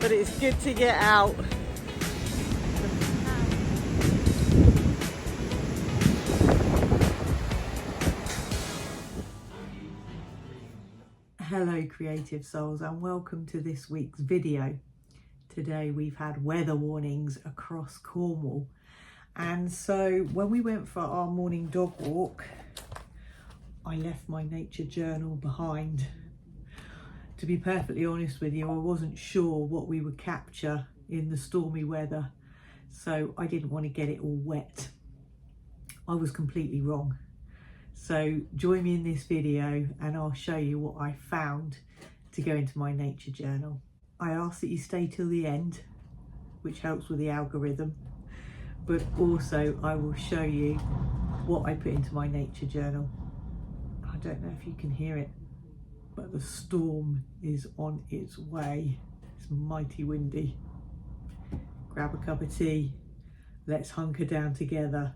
but it's good to get out. Hello creative souls, and welcome to this week's video. Today we've had weather warnings across Cornwall, and so when we went for our morning dog walk I left my nature journal behind. To be perfectly honest with you, I wasn't sure what we would capture in the stormy weather, so I didn't want to get it all wet. I was completely wrong. So join me in this video and I'll show you what I found to go into my nature journal. I ask that you stay till the end, which helps with the algorithm, but also I will show you what I put into my nature journal. I don't know if you can hear it, but the storm is on its way. It's mighty windy. Grab a cup of tea, let's hunker down together,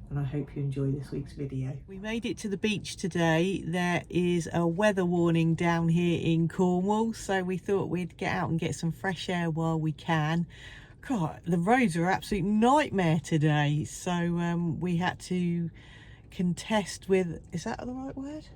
and I hope you enjoy this week's video. We made it to the beach today. There is a weather warning down here in Cornwall, so we thought we'd get out and get some fresh air while we can. God, the roads are an absolute nightmare today, so we had to contest with, is that the right word?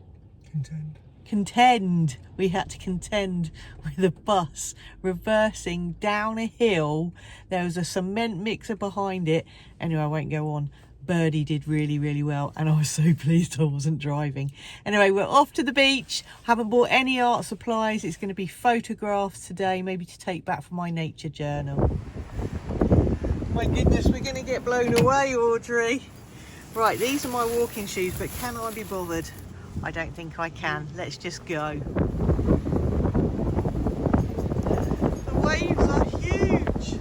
Contend. We had to contend with a bus reversing down a hill. There was a cement mixer behind it. Anyway, I won't go on. Birdie did really well, and I was so pleased I wasn't driving. Anyway, we're off to the beach. Haven't bought any art supplies. It's going to be photographs today, maybe to take back for my nature journal. My goodness, we're going to get blown away, Audrey. Right, these are my walking shoes, but can I be bothered? I don't think I can. Let's just go. The waves are huge.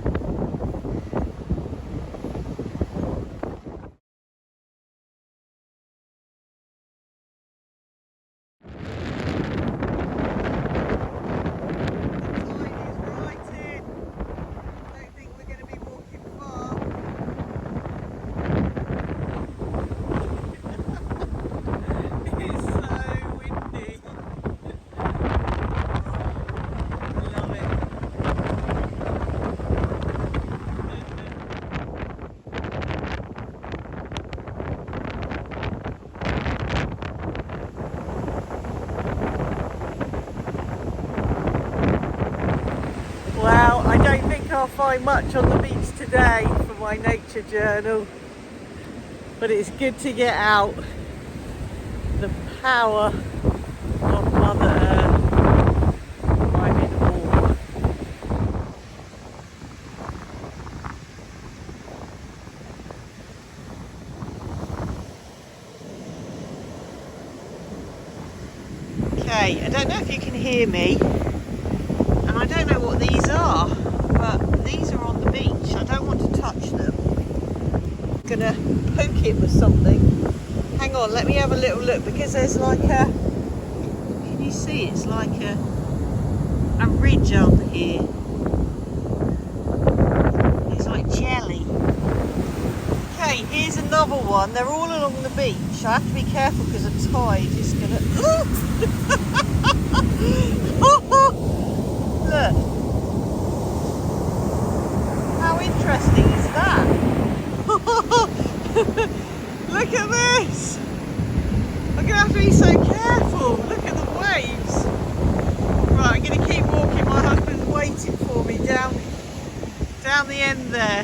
Well, I don't think I'll find much on the beach today for my nature journal, but it's good to get out. The power of Mother Earth, I'm in awe. Okay, I don't know if you can hear me. I don't know what these are, but these are on the beach. I don't want to touch them. I'm gonna poke it with something. Hang on, let me have a little look, because there's like a, can you see, it's like a ridge under here. It's like jelly. Okay, here's another one. They're all along the beach. I have to be careful because the tide is gonna, look, how interesting is that? Look at this. I'm gonna have to be so careful. Look at the waves. Right, I'm gonna keep walking. My husband's waiting for me down the end there.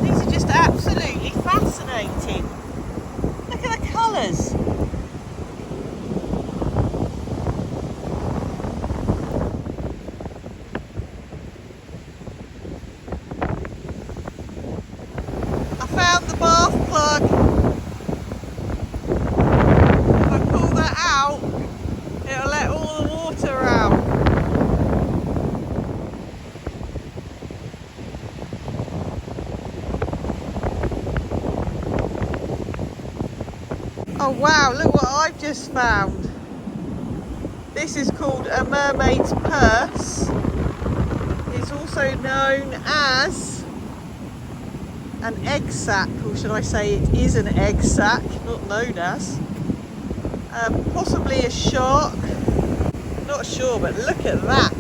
These are just absolutely fascinating. Look at the colours. Oh wow, look what I've just found. This is called a mermaid's purse. It's also known as an egg sac, or should I say it is an egg sac, not known as. Possibly a shark, not sure, but look at that.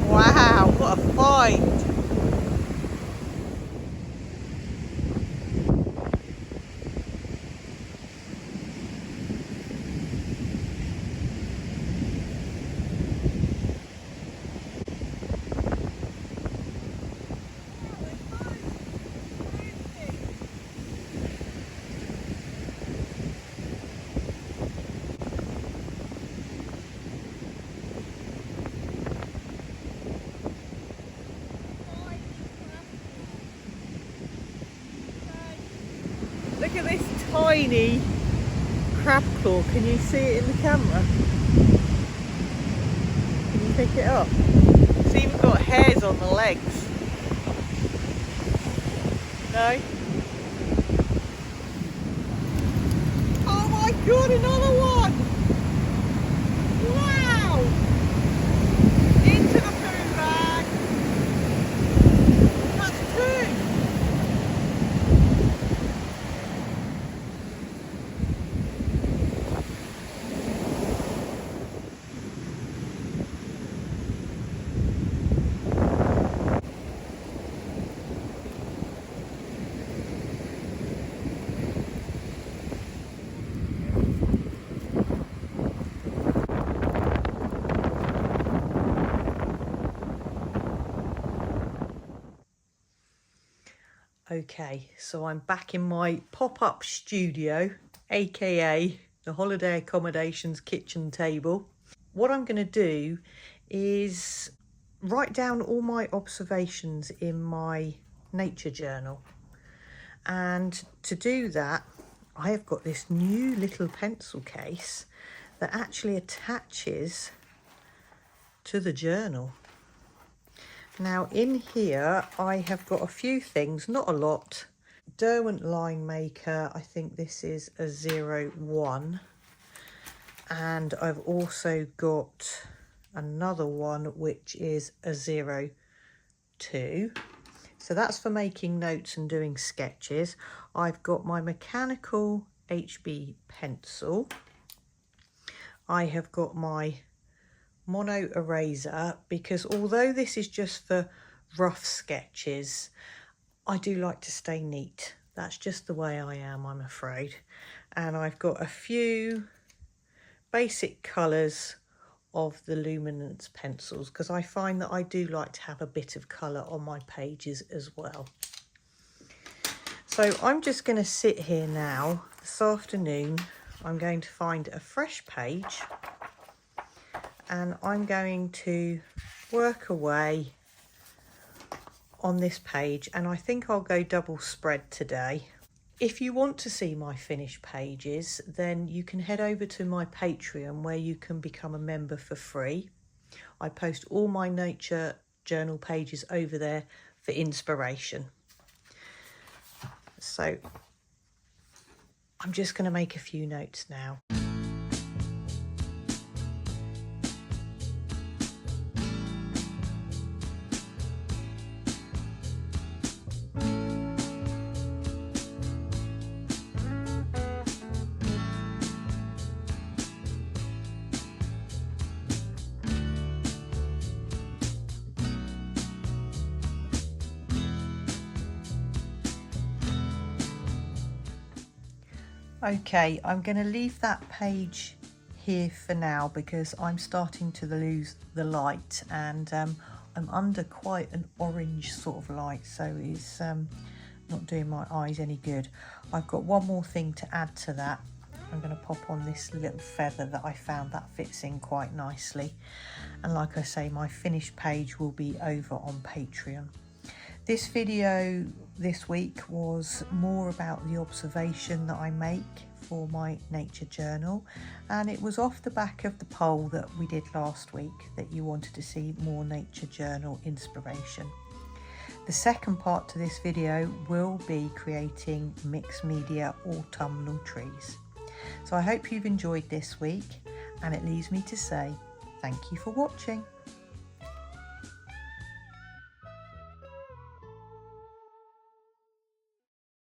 Wow, what a find! Look at this tiny crab claw. Can you see it in the camera? Can you pick it up? It's even got hairs on the legs. No? Oh my god, another one! Wow! Into the poo bag! That's two! Okay, so I'm back in my pop-up studio, aka the holiday accommodations kitchen table. What I'm going to do is write down all my observations in my nature journal. And to do that, I have got this new little pencil case that actually attaches to the journal. Now in here I have got a few things, not a lot. Derwent line maker, I think this is a 01, and I've also got another one which is a 02. So that's for making notes and doing sketches. I've got my mechanical HB pencil. I have got my mono eraser, because although this is just for rough sketches, I do like to stay neat. That's just the way I am, I'm afraid. And I've got a few basic colours of the luminance pencils, because I find that I do like to have a bit of colour on my pages as well. So I'm just going to sit here now this afternoon. I'm going to find a fresh page and I'm going to work away on this page, and I think I'll go double spread today. If you want to see my finished pages, then you can head over to my Patreon where you can become a member for free. I post all my nature journal pages over there for inspiration. So I'm just going to make a few notes now. Okay, I'm going to leave that page here for now because I'm starting to lose the light, and I'm under quite an orange sort of light, so it's not doing my eyes any good. I've got one more thing to add to that. I'm going to pop on this little feather that I found that fits in quite nicely, and like I say, my finished page will be over on Patreon. This video this week was more about the observation that I make for my nature journal, and it was off the back of the poll that we did last week that you wanted to see more nature journal inspiration. The second part to this video will be creating mixed media autumnal trees. So I hope you've enjoyed this week, and it leaves me to say thank you for watching.